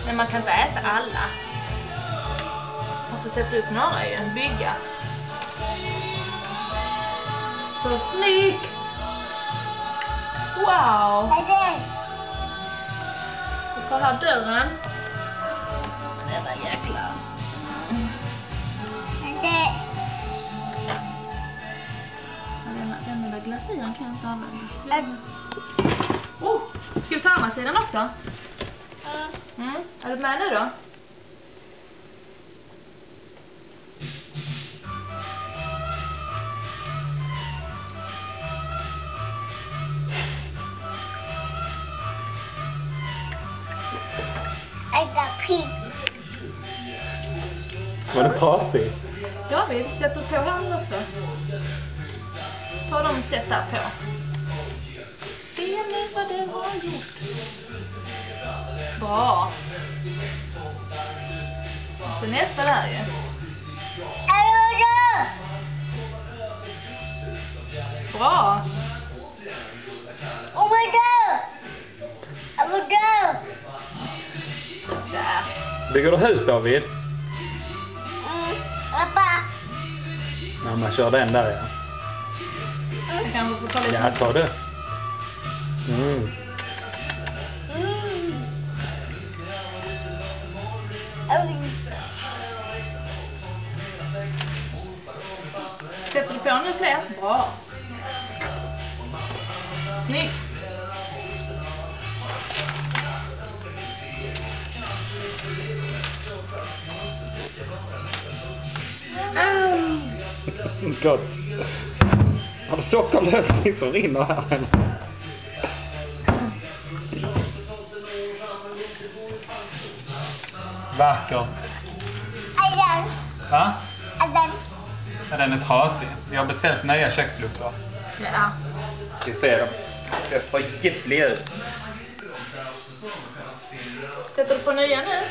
Men man kan inte äta alla. Man får sätta upp några ju, bygga. Så snyggt! Wow! Och kolla dörren. Detta jäklar. Den där glasyren kan jag inte använda. Ska vi ta andra sidan också? Är du med nu då? Var det trasig? Ja, vi sätter på handen också. Ta dem sätt där på. Se nu vad du har gjort. Bra. Så nästa där ju. Bra. Där. Bygger du hus, David? Mamma kör den där, ja. Jag kanske får ta lite. Ja, tar du. Sätter du på nu fler? Bra. Snyggt. Gott. Har du sockerlösning som rinner här? Vackert. Va? Ja, den är trasig. Vi har beställt nya kökslukter. Ja. Vi ser dem. Det får jävligt ut. Sätter du på nya nu?